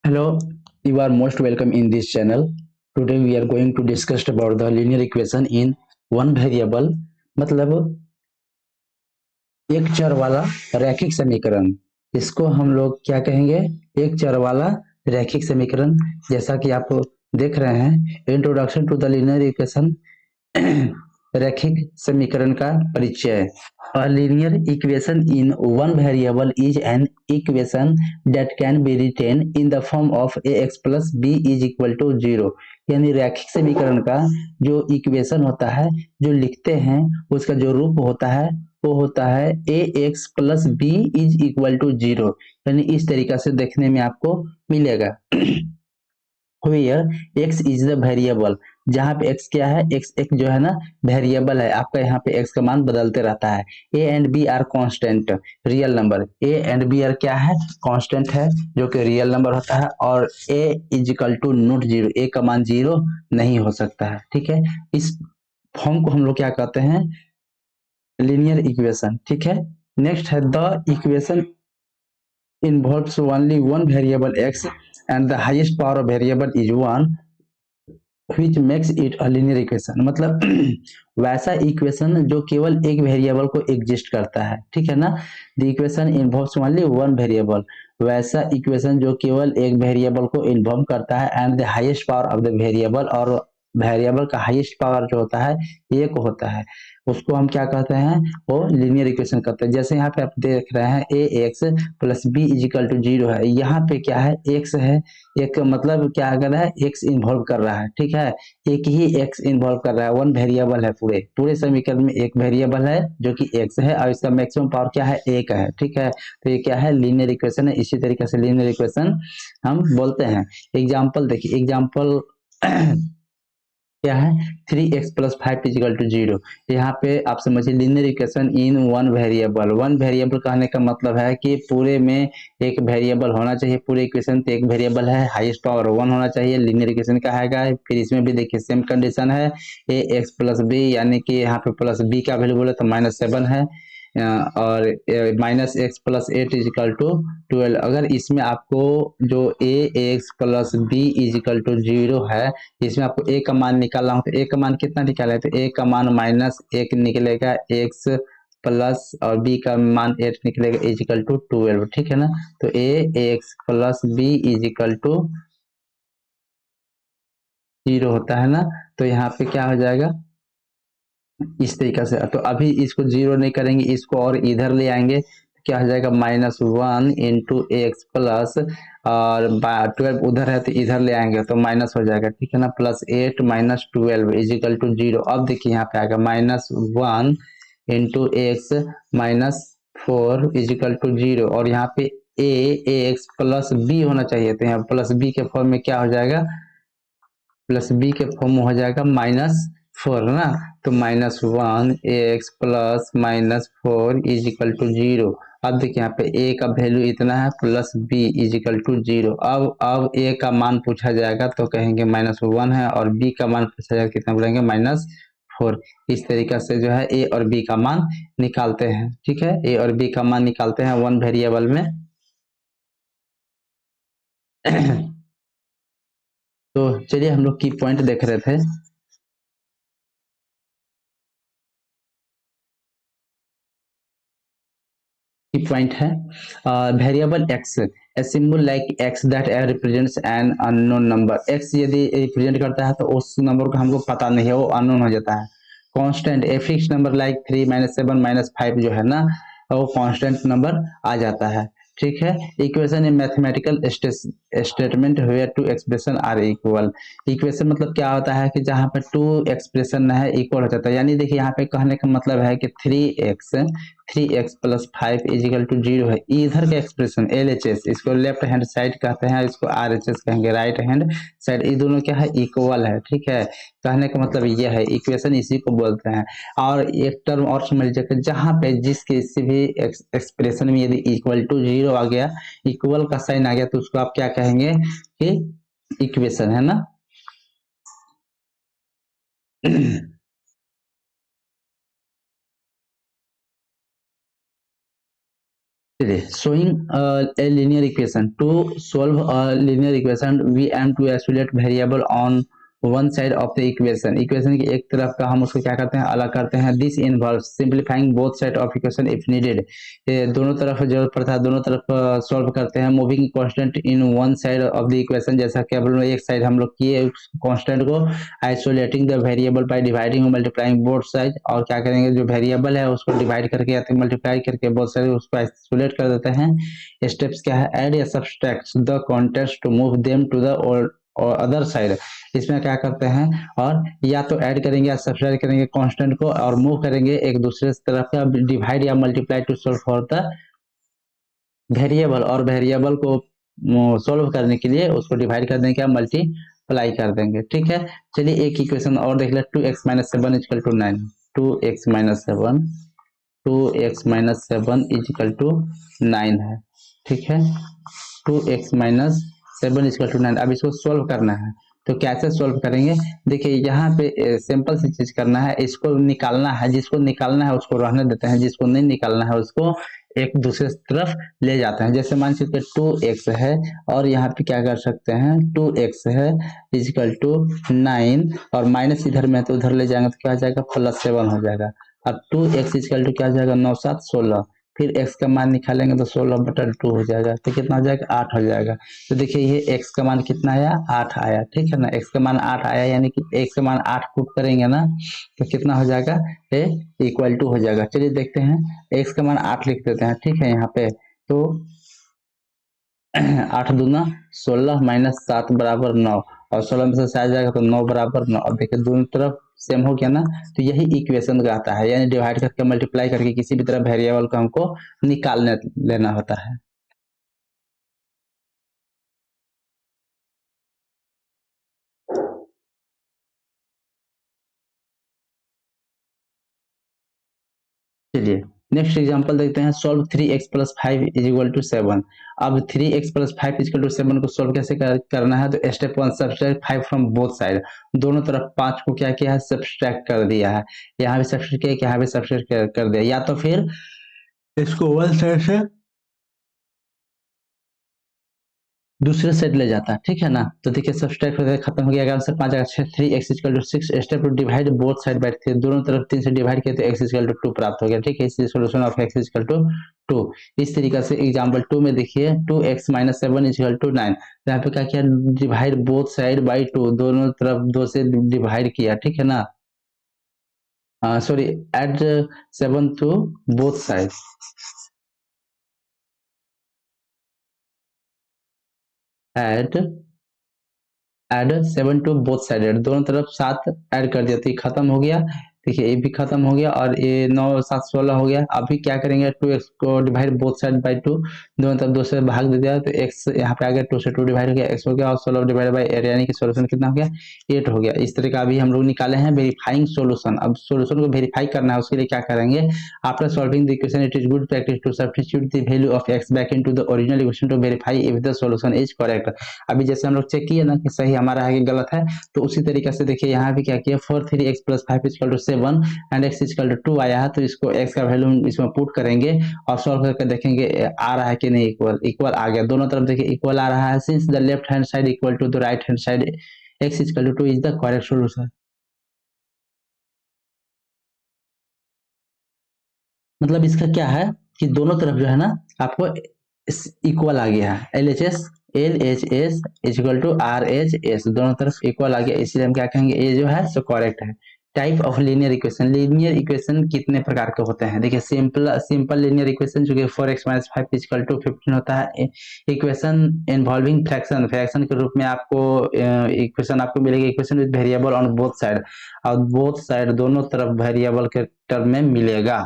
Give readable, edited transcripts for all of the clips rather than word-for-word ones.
Hello, you are most welcome in this channel. Today we are going to discuss about the linear equation in one variable मतलब एक चर वाला रैखिक समीकरण। इसको हम लोग क्या कहेंगे? एक चर वाला रैखिक समीकरण। जैसा कि आप देख रहे हैं, introduction to the linear equation रैखिक समीकरण का परिचय। A linear equation in one variable is an equation that can be written in the form of ax plus b is equal to 0। यानी रैखिक समीकरण का जो इक्वेशन होता है, जो लिखते हैं, उसका जो रूप होता है वो होता है a x plus B is equal to 0। यानी इस तरीका से देखने में आपको मिलेगा। Where x is the variable, जहाँ पे एक्स क्या है, एक्स एक जो है ना वेरिएबल है आपका। यहाँ पे एक्स का मान बदलते रहता है। A and B are constant real number. A and B are क्या है? कांस्टेंट है, जो कि रियल नंबर होता है। और ए इजिकल टू नॉट जीरो, ए का मान जीरो नहीं हो सकता है। ठीक है, इस फॉर्म को हम लोग क्या कहते हैं? Linear equation. ठीक है, नेक्स्ट है the equation involves only one variable x and the highest power of variable is 1 which makes it a linear equation। मतलब वैसा इक्वेशन जो केवल एक वेरिएबल को एग्जिस्ट करता है। ठीक है ना, the equation involves only one variable, वैसा इक्वेशन जो केवल एक वेरिएबल को इन्वॉल्व करता है। And the highest power of the variable, और वेरिएबल का हाईएस्ट पावर जो होता है एक होता है, उसको हम क्या कहते हैं? वो लीनियर इक्वेशन कहते हैं। जैसे यहाँ पे आप देख रहे हैं a x plus b is equal to zero है। यहाँ पे क्या है? एक्स है। एक मतलब क्या कर रहा है? एक्स इन्वॉल्व कर रहा है। ठीक है, एक ही एक्स इन्वॉल्व कर रहा है, वन वेरिएबल है। पूरे पूरे समीकरण में एक वेरिएबल है जो कि एक्स है, और इसका मैक्सिमम पावर क्या है? एक है। ठीक है, तो ये क्या है? लीनियर इक्वेशन है। इसी तरीके से लीनियर इक्वेशन हम बोलते हैं। एग्जाम्पल देखिए, एग्जाम्पल क्या है? 3x plus five equal to zero. यहाँ पे आप समझिए linear equation in one variable. One variable कहने का मतलब है कि पूरे में एक वेरिएबल होना चाहिए। पूरे इक्वेशन पे एक वेरिएबल है, हाईएस्ट पावर वन होना चाहिए, लीनियर इक्वेशन का है। फिर इसमें भी देखिए सेम कंडीशन है, ए एक्स प्लस बी, यानी कि यहाँ पे प्लस बी का वैल्यू बोले तो -7 है। और -x plus eight is equal to 12। अगर इसमें आपको जो a x plus b is equal to zero है, इसमें आपको ए का मान निकालना हो तो ए का मान कितना निकाला है? तो ए का मान -1 निकलेगा, एक्स प्लस और बी का मान 8 निकलेगा, इजिकल टू 12। ठीक है ना, तो a x plus b is equal to zero होता है ना। तो यहाँ पे क्या हो जाएगा? इस तरीके से। तो अभी इसको जीरो नहीं करेंगे, इसको और इधर ले आएंगे, तो क्या हो जाएगा? -1 इंटू एक्स प्लस, और 12 उधर है तो इधर ले आएंगे तो माइनस हो जाएगा। ठीक है ना, +8 -12 इजिकल टू जीरो। अब देखिए यहाँ पे आएगा -1 into x -4 equal to zero. और यहाँ पे ए एक्स प्लस बी होना चाहिए, तो यहाँ प्लस बी के फॉर्म में क्या हो जाएगा? प्लस बी के फॉर्म में हो जाएगा -4 ना। तो -1 x plus -4 is equal to zero. अब देखिए यहाँ पे ए का वैल्यू इतना है, plus B is equal to zero. अब ए का मान पूछा जाएगा तो कहेंगे -1 है, और बी का मान पूछा जाएगा कितना बोलेंगे? -4। इस तरीके से जो है ए और बी का मान निकालते हैं। ठीक है, ए और बी का मान निकालते हैं वन वेरिएबल में। तो चलिए हम लोग की पॉइंट देख रहे थे। की पॉइंट है variable x, a symbol like x that represents an unknown number. X यदि रिप्रेजेंट करता है तो उस नंबर को हमको पता नहीं है, वो अननोन हो जाता है। Constant a fix number like 3 -7 -5 जो है ना, वो कांस्टेंट नंबर आ जाता है। ठीक है, equation in mathematical statement where two expression are equal. Equation मतलब क्या होता है कि जहां पर टू एक्सप्रेशन है इक्वल हो जाता है। यानी देखिए यहाँ पे कहने का मतलब है कि 3x plus 5 is equal to zero है। इधर का एक्सप्रेशन एल एच एस, इसको लेफ्ट हैंड साइड कहते हैं, इसको आर एच एस कहेंगे, राइट हैंड साइड। ये दोनों क्या है? इक्वल है। ठीक है, कहने का मतलब ये है, इक्वेशन इसी को बोलते हैं। और एक टर्म और समझ लीजिए, जहाँ पे जिस किसी भी एक्सप्रेशन में यदि इक्वल टू जीरो आ गया, इक्वल का साइन आ गया, तो उसको आप क्या कहेंगे? कि इक्वेशन है ना। चलिए, showing a linear equation. To solve a linear equation we aim to isolate variable on one side of the equation. Equation की एक तरफ का हम उसको क्या करते हैं, अलग करते हैं. This involve simplifying both side of equation if needed. ये दोनों तरफ जरूरत पड़ता है दोनों तरफ सॉल्व करते हैं. Moving constant in one side of the equation, जैसा केवल एक साइड हम लोग किए कांस्टेंट को. Isolating the variable by dividing और मल्टीप्लाइंग बोथ साइड. और क्या करेंगे, जो वेरिएबल है उसको डिवाइड करके या तो मल्टीप्लाई करके बोथ साइड उसको आइसोलेट कर देते हैं. स्टेप्स क्या है, ऐड या subtract the constants to move them to the और अदर साइड. इसमें क्या करते हैं, और या तो ऐड करेंगे या सब्सट्रैक्ट करेंगे कांस्टेंट को और मूव करेंगे एक दूसरे तरफ का. डिवाइड या multiply two solve for the variable, और वेरिएबल को सोल्व करने के लिए उसको डिवाइड कर देंगे, मल्टीप्लाई कर देंगे. ठीक है, चलिए एक इक्वेशन और देख ले. 2x-7 equal to 9. 2x-7 2x-7 equal to 9 है. ठीक है, 2x-7 इक्वल टू 9. अब इसको सोल्व करना है, तो कैसे सोल्व करेंगे, देखिए यहाँ पे सिंपल सी चीज करना है. इसको निकालना है, जिसको निकालना है उसको रहने देते हैं, जिसको नहीं निकालना है उसको एक दूसरे तरफ ले जाते हैं. जैसे मान सकते 2x है और यहाँ पे क्या कर सकते हैं, 2x है इक्वल टू 9 और माइनस इधर में तो उधर ले जाएंगे तो क्या हो जाएगा, +7 हो जाएगा. अब 2x इक्वल टू क्या हो जाएगा, 9×7=16. फिर x का मान निकालेंगे तो 16/2 हो जाएगा, तो कितना हो जाएगा, 8 हो जाएगा. तो देखिए ये x का मान कितना आया, 8 आया. ठीक है ना, x का मान 8 आया, यानी कि x का मान 8 पुट करेंगे ना तो कितना हो जाएगा, ये इक्वल टू हो जाएगा. चलिए देखते हैं, x का मान 8 लिख देते हैं. ठीक है, यहाँ पे तो 8×2=16 -7 = 9 और 16 में से आ जाएगा तो 9 = 9. अब देखिए दोनों तरफ सेम हो गया ना, तो यही इक्वेशन कहता है, यानी डिवाइड करके मल्टीप्लाई करके किसी भी तरह वेरिएबल को हमको निकालने लेना होता है. चलिए नेक्स्ट एग्जांपल देखते हैं. Solve 3x + 5 = 7. अब 3x + 5 = 7 को सॉल्व कैसे करना है, तो step 1 subtract 5 from both side. दोनों तरफ 5 को क्या किया है, सब्सट्रैक्ट कर दिया है. यहाँ भी सब्सट्रैक्ट किया, यहाँ भी सब्सट्रैक्ट कर दिया. या तो फिर इसको वन साइड से दूसरे साइड ले जाता है. ठीक है ना, तो देखिए सब्सट्रैक्ट हो खत्म हो गया. 11 से 5 आएगा 3x = 6. Step two divide both side by 3. दोनों तरफ 3 से डिवाइड किया तो x = 2 प्राप्त हो गया. ठीक है, इसलिए सॉल्यूशन ऑफ x = 2. इस तरीके से एग्जांपल 2 में देखिए 2x-7 = 9. यहाँ पे क्या किया, डिवाइड बोथ साइड बाय 2. दोनों तरफ 2 से डिवाइड किया. ठीक है ना, sorry, add 7 to both side. Add 7 to both sided, दोनों तरफ 7 ऐड कर दिया तो ये खत्म हो गया. देखिए ये भी खत्म हो गया और ये 9×7=16 हो गया. अभी क्या करेंगे, 2x को डिवाइड बोथ साइड बाय 2. दोनों तरफ 2 से भाग दे दिया तो x यहाँ पे आ गया, 2 से 2 डिवाइड हो गया, x हो गया और 16 डिवाइड बाय 8, यानी कि सोल्यूशन कितना हो गया, 8 हो गया. इस तरह का अभी हम लोग निकाले हैं वेरीफाइंग सोल्यूशन. अब सोल्यूशन को वेरीफाई करना है, उसके लिए क्या करेंगे, after solving the equation it is good practice to substitute the value of x back into the original equation to verify if the solution is correct. अभी जैसे हम लोग चेक किए ना कि सही हमारा है कि गलत है, तो उसी तरीके से देखिए यहाँ भी क्या किया, 4 3x + 5 = 7 एंड x = 2 आया है, तो इसको x का वैल्यू इसमें पुट करेंगे और सॉल्व करके देखेंगे आ रहा है कि नहीं. इक्वल इक्वल आ गया, दोनों तरफ देखिए इक्वल आ रहा है. Since the left hand side equal to the right hand side x = 2 is the correct solution. मतलब इसका क्या है कि दोनों तरफ जो है ना आपको इक्वल आ गया है. LHS इक्वल टू RHS, दोनों तरफ इक्वल आ गया, इसलिए हम क्या कहेंगे, ये जो है सो करेक्ट है. Type of linear equation. Linear equation कितने प्रकार के होते हैं, देखिए सिंपल लीनियर इक्वेशन जो कि 4x-5 = 15 होता है. इक्वेशन इन्वॉल्विंग फ्रैक्शन, फ्रैक्शन के रूप में आपको इक्वेशन आपको मिलेगी. Equation with variable on both side, और बोथ साइड दोनों तरफ वेरिएबल के टर्म में मिलेगा.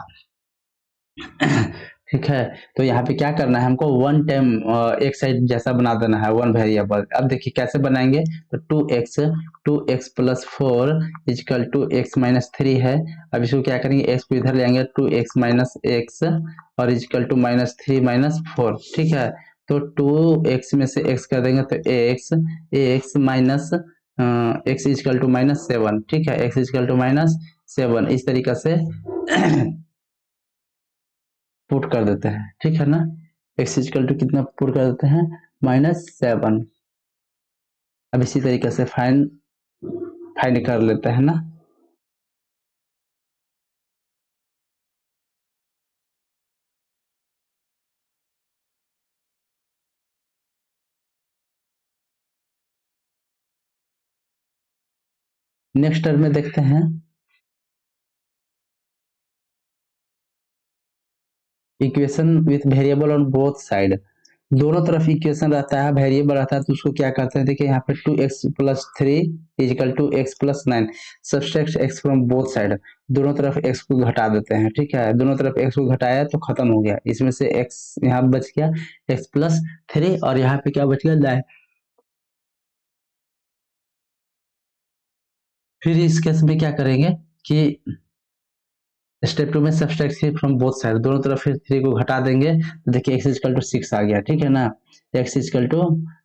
ठीक है, तो यहाँ पे क्या करना है, हमको वन टाइम एक साइड जैसा बना देना है वन वेरिएबल. अब देखिए कैसे बनाएंगे, तो 2x + 4 = x-3 है. अब इसको क्या करेंगे, x को इधर ले आएंगे, 2x - x और इक्वल टू -3 - 4. ठीक है, तो 2x में से x कर देंगे तो x minus x equal to -7. ठीक है, x इक्वल टू -7 इस तरीके से पुट कर देते हैं. ठीक है ना, x इक्वल टू कितना पुट कर देते हैं, -7। अब इसी तरीके से फाइंड कर लेते हैं ना। नेक्स्ट टर्म में देखते हैं, equation with variable on both side, दोनों तरफ इक्वेशन रहता है, वेरिएबल रहता है, तो उसको क्या करते हैं, देखिए यहाँ पे 2x+3 equal to x+9, subtract x from both side, दोनों तरफ x को घटा देते हैं, ठीक है, दोनों तरफ x को घटाया तो खत्म हो गया, इसमें से x यहाँ बच गया x+3 और यहाँ पे क्या बच गया 9। फिर इस केस में क्या करेंगे कि स्टेप 2 में सब्सट्रैक्ट 3 फ्रॉम बोथ साइड, दोनों तरफ फिर 3 को घटा देंगे, तो देखिए x इक्वल टू 6 आ गया, ठीक है ना, x इक्वल टू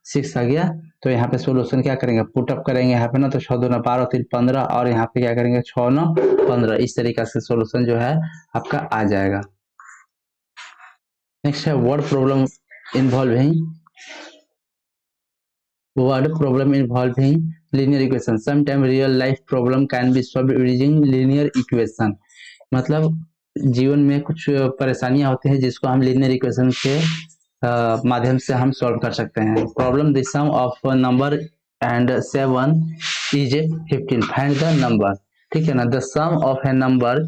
6 आ गया। तो यहाँ पे सोल्यूशन क्या करेंगे, पुट अप करेंगे यहाँ पे ना, तो 6 दूना 12 3 15 और यहाँ पे क्या करेंगे 6 9 15, इस तरीके से सोल्यूशन जो है आपका आ जाएगा। नेक्स्ट है word problem involving linear equation. Sometimes real life problem can be solved using linear equation. मतलब जीवन में कुछ परेशानियां होती हैं जिसको हम लीनियर इक्वेशन के माध्यम से हम सॉल्व कर सकते हैं। Problem the sum of number and 7 is 15, find the number, ठीक है ना, the sum of a number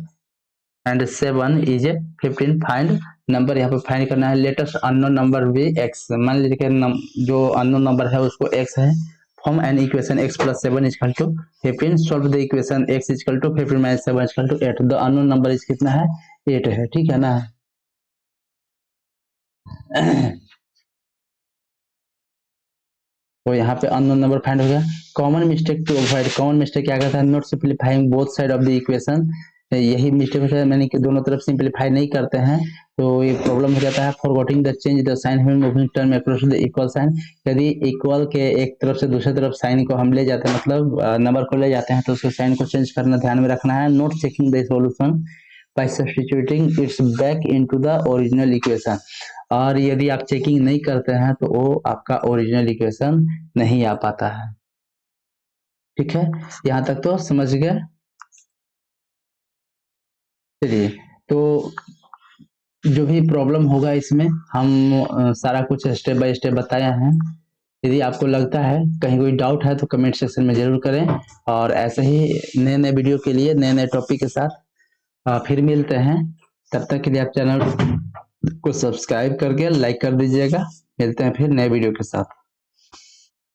and 7 is 15, find number, यहाँ पे फाइंड करना है। लेटेस्ट अननोन नंबर भी x, मान लीजिए जो अननोन नंबर है उसको x है, form an equation x+7 equal to 15, solve the equation x equal to 15 - 7 equal to 8, the unknown number is कितना है 8 है, ठीक है ना। तो यहाँ पे अननोन नंबर फाइंड हो गया। Common mistake to avoid, common mistake क्या करता है, not simplifying both side of the equation, यही मिस्टेक होता है, मैंने कि दोनों तरफ सिंपलीफाई नहीं करते हैं, तो ये प्रॉब्लम हो जाता है। Forgetting the change the sign when moving term across the equal sign, यदि इक्वल के एक तरफ से दूसरी तरफ साइन को हम ले जाते हैं, मतलब नंबर को ले जाते हैं, तो उसके साइन को चेंज करना ध्यान में रखना है। Note checking the solution bye substituting it's back into the original equation, और यदि आप चेकिंग नहीं करते हैं तो वो आपका ओरिजिनल इक्वेशन नहीं आ पाता है, ठीक है, यहाँ तक तो समझ गए। चलिए, तो जो भी प्रॉब्लम होगा इसमें हम सारा कुछ स्टेप बाय स्टेप बताया है। यदि आपको लगता है कहीं कोई डाउट है तो कमेंट सेक्शन में जरूर करें, और ऐसे ही नए नए वीडियो के लिए नए नए टॉपिक के साथ फिर मिलते हैं। तब तक के लिए आप चैनल को सब्सक्राइब करके लाइक कर दीजिएगा। मिलते हैं फिर नए वीडियो के साथ।